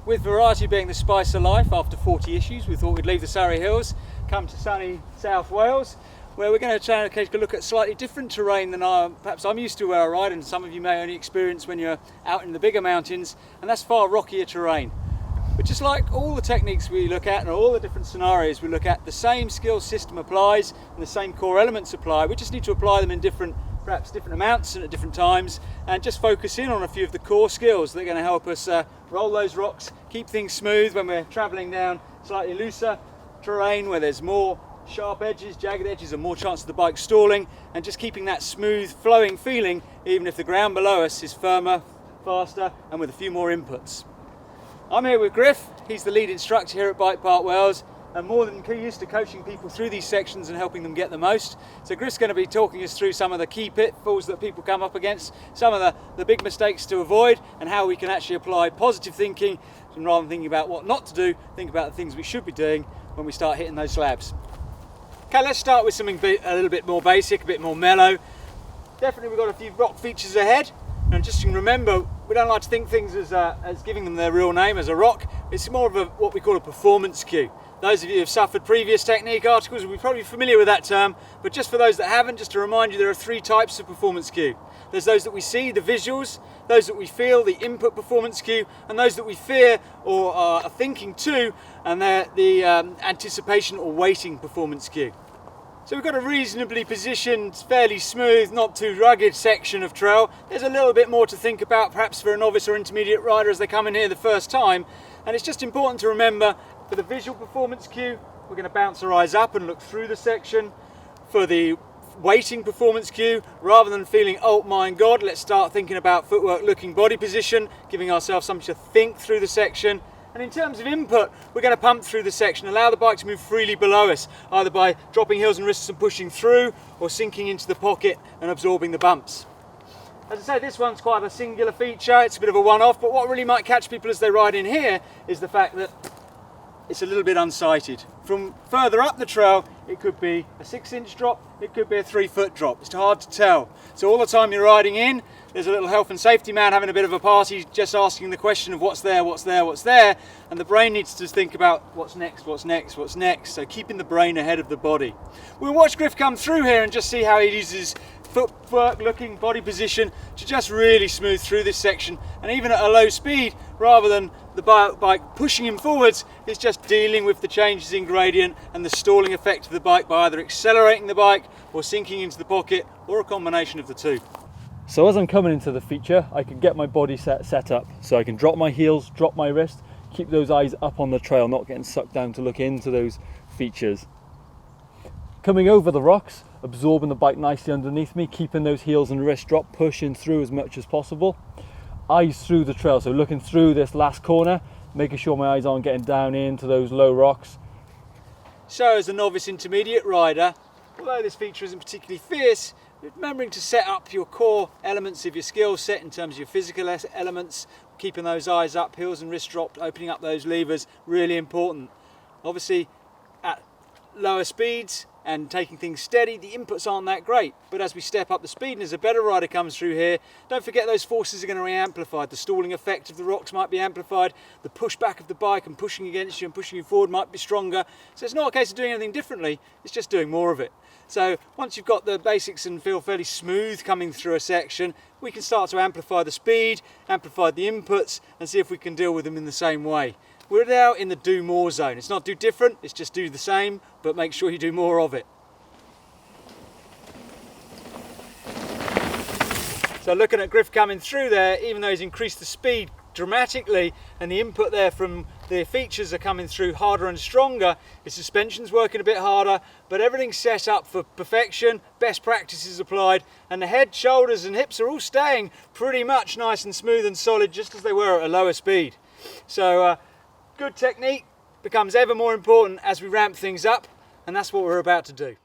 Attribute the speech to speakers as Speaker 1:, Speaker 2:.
Speaker 1: With variety being the spice of life, after 40 issues we thought we'd leave the Surrey Hills, come to sunny South Wales, where we're going to take a look at slightly different terrain than perhaps I'm used to where I ride, and some of you may only experience when you're out in the bigger mountains, and that's far rockier terrain. But just like all the techniques we look at and all the different scenarios we look at, the same skill system applies and the same core elements apply. We just need to apply them in perhaps different amounts and at different times, and just focus in on a few of the core skills that are going to help us roll those rocks, keep things smooth when we're travelling down slightly looser terrain where there's more sharp edges, jagged edges, and more chance of the bike stalling, and just keeping that smooth flowing feeling even if the ground below us is firmer, faster, and with a few more inputs. I'm here with Griff. He's the lead instructor here at Bike Park Wales, and more than used to coaching people through these sections and helping them get the most. So Griff's going to be talking us through some of the key pitfalls that people come up against, some of the big mistakes to avoid, and how we can actually apply positive thinking, and rather than thinking about what not to do, think about the things we should be doing when we start hitting those slabs. Okay, let's start with something a little bit more basic, a bit more mellow. Definitely we've got a few rock features ahead, and just remember, we don't like to think things as giving them their real name as a rock. It's more of what we call a performance cue. Those of you who have suffered previous technique articles will be probably familiar with that term, but just for those that haven't, just to remind you, there are three types of performance cue. There's those that we see, the visuals, those that we feel, the input performance cue, and those that we fear or are thinking too, and they're the anticipation or waiting performance cue. So we've got a reasonably positioned, fairly smooth, not too rugged section of trail. There's a little bit more to think about perhaps for a novice or intermediate rider as they come in here the first time, and it's just important to remember, for the visual performance cue, we're going to bounce our eyes up and look through the section. For the waiting performance cue, rather than feeling, oh my God, let's start thinking about footwork, looking, body position, giving ourselves something to think through the section. And in terms of input, we're going to pump through the section, allow the bike to move freely below us, either by dropping heels and wrists and pushing through, or sinking into the pocket and absorbing the bumps. As I say, this one's quite a singular feature, it's a bit of a one-off, but what really might catch people as they ride in here is the fact that it's a little bit unsighted. From further up the trail, it could be a 6-inch drop, it could be a 3-foot drop. It's hard to tell. So all the time you're riding in, there's a little health and safety man having a bit of a party, just asking the question of what's there, what's there, what's there, and the brain needs to think about what's next, what's next, what's next. So keeping the brain ahead of the body. We'll watch Griff come through here and just see how he uses footwork, looking, body position to just really smooth through this section, and even at a low speed, rather than the bike pushing him forwards, it's just dealing with the changes in gradient and the stalling effect of the bike by either accelerating the bike or sinking into the pocket, or a combination of the two.
Speaker 2: So as I'm coming into the feature, I can get my body set up, so I can drop my heels, drop my wrist, keep those eyes up on the trail, not getting sucked down to look into those features. Coming over the rocks, absorbing the bike nicely underneath me, keeping those heels and wrists dropped, pushing through as much as possible. Eyes through the trail, so looking through this last corner, making sure my eyes aren't getting down into those low rocks.
Speaker 1: So as a novice intermediate rider, although this feature isn't particularly fierce, remembering to set up your core elements of your skill set in terms of your physical elements, keeping those eyes up, heels and wrists dropped, opening up those levers, really important. Obviously at lower speeds and taking things steady, the inputs aren't that great, but as we step up the speed and as a better rider comes through here, don't forget those forces are going to be amplified. The stalling effect of the rocks might be amplified, the pushback of the bike and pushing against you and pushing you forward might be stronger. So it's not a case of doing anything differently, it's just doing more of it. So once you've got the basics and feel fairly smooth coming through a section, we can start to amplify the speed, amplify the inputs, and see if we can deal with them in the same way. We're now in the do more zone. It's not do different, it's just do the same, but make sure you do more of it. So looking at Griff coming through there, even though he's increased the speed dramatically and the input there from the features are coming through harder and stronger, his suspension's working a bit harder, but everything's set up for perfection, best practices applied, and the head, shoulders and hips are all staying pretty much nice and smooth and solid, just as they were at a lower speed. So good technique becomes ever more important as we ramp things up, and that's what we're about to do.